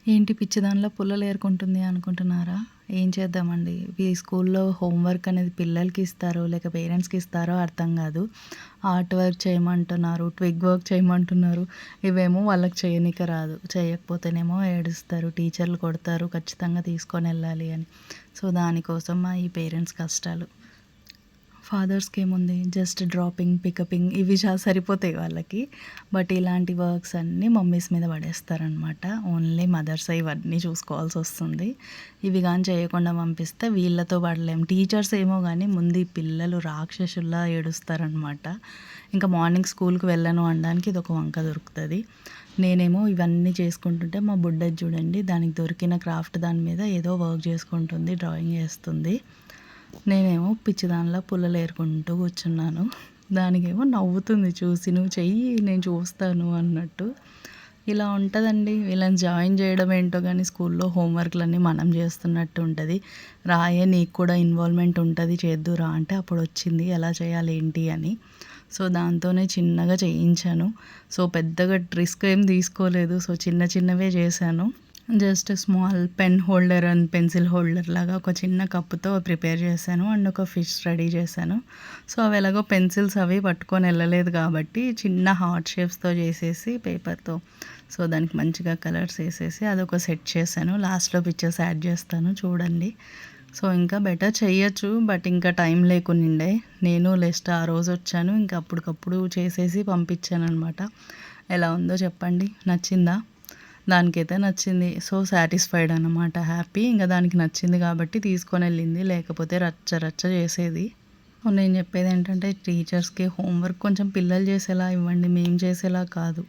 ఏంటి పిచ్చిదానిలో పుల్లలు ఏరుకుంటుంది అనుకుంటున్నారా? ఏం చేద్దామండి. ఈ స్కూల్లో హోంవర్క్ అనేది పిల్లలకి ఇస్తారో, లేక పేరెంట్స్‌కి ఇస్తారో అర్థం కాదు. ఆర్ట్ వర్క్ చేయమంటున్నారు, ట్విగ్ వర్క్ చేయమంటున్నారు. ఇవేమో వాళ్ళకి చేయనీకి రాదు. చేయకపోతేనేమో ఏడుస్తారు, టీచర్లు కొడతారు ఖచ్చితంగా తీసుకొనెళ్ళాలి అని. సో, దానికోసం ఈ పేరెంట్స్ కష్టాలు. ఫాదర్స్‌కి ఏముంది జస్ట్ డ్రాపింగ్, పికపింగ్ ఇవి సరిపోతాయి వాళ్ళకి. బట్ ఇలాంటి వర్క్స్ అన్నీ మమ్మీస్ మీద పడేస్తారనమాట. ఓన్లీ మదర్స్ ఇవన్నీ చూసుకోవాల్సొస్తుంది. ఇవి గాని చేయకుండా పంపిస్తే వీళ్ళతో పడలేం. టీచర్స్ ఏమో గానీ ముందు ఈ పిల్లలు రాక్షసుల్లా ఏడుస్తారనమాట. ఇంకా మార్నింగ్ స్కూల్‌కి వెళ్ళను అనడానికి ఇదొక వంక దొరుకుతది. నేనేమో ఇవన్నీ చేసుకుంటుంటే మా బుడ్డది చూడండి, దానికి దొరికిన క్రాఫ్ట్ దాని మీద ఏదో వర్క్ చేసుకుంటుంది, డ్రాయింగ్ ఏస్తుంది. నేనేమో పిచ్చిదానిలా పుల్లలు ఏరుకుంటూ కూర్చున్నాను. దానికేమో నవ్వుతుంది చూసి, "నువ్వు చెయ్యి నేను చూస్తాను" అన్నట్టు. ఇలా ఉంటదండి. వీళ్ళని జాయిన్ చేయడం ఏంటో గానీ స్కూల్లో హోంవర్క్‌లన్నీ మనం చేస్తున్నట్టు ఉంటది. "రాయే నీకు కూడా ఇన్వాల్వ్‌మెంట్ ఉంటది చేద్దువురా" అంటే అప్పుడొచ్చింది ఎలా చేయాలి ఏంటి అని. సో, దాంతోనే చిన్నగా చేయించాను. సో, పెద్దగా రిస్క్ ఏం తీసుకోలేదు. సో, చిన్న చిన్నవే చేశాను. Just small pen holder and pencil holder లాగా ఒక చిన్న కప్పుతో ప్రిపేర్ చేశాను. అండ్ ఒక ఫిష్ రెడీ చేశాను. సో, అవి ఎలాగో పెన్సిల్స్ అవి పట్టుకొని వెళ్ళలేదు కాబట్టి చిన్న హార్ట్ షేప్స్తో చేసేసి పేపర్తో, సో దానికి మంచిగా కలర్స్ వేసేసి అదొక సెట్ చేశాను. లాస్ట్లో పిక్చర్స్ యాడ్ చేస్తాను చూడండి. సో, ఇంకా బెటర్ చెయ్యొచ్చు, బట్ ఇంకా టైం లేకునిండే. నేను లెస్ట్ ఆ రోజు వచ్చాను, ఇంకా అప్పటికప్పుడు చేసేసి పంపించాను అనమాట. ఎలా ఉందో చెప్పండి, నచ్చిందా? దానికైతే నచ్చింది. సో, సాటిస్ఫైడ్ అనమాట, హ్యాపీ. ఇంక దానికి నచ్చింది కాబట్టి తీసుకొనెళ్ళింది. లేకపోతే రచ్చ రచ్చ చేసేది. నేను చెప్పేదేంటంటే టీచర్స్‌కి హోంవర్క్ కొంచెం పిల్లలు చేసేలా ఇవ్వండి, మేము చేసేలా కాదు.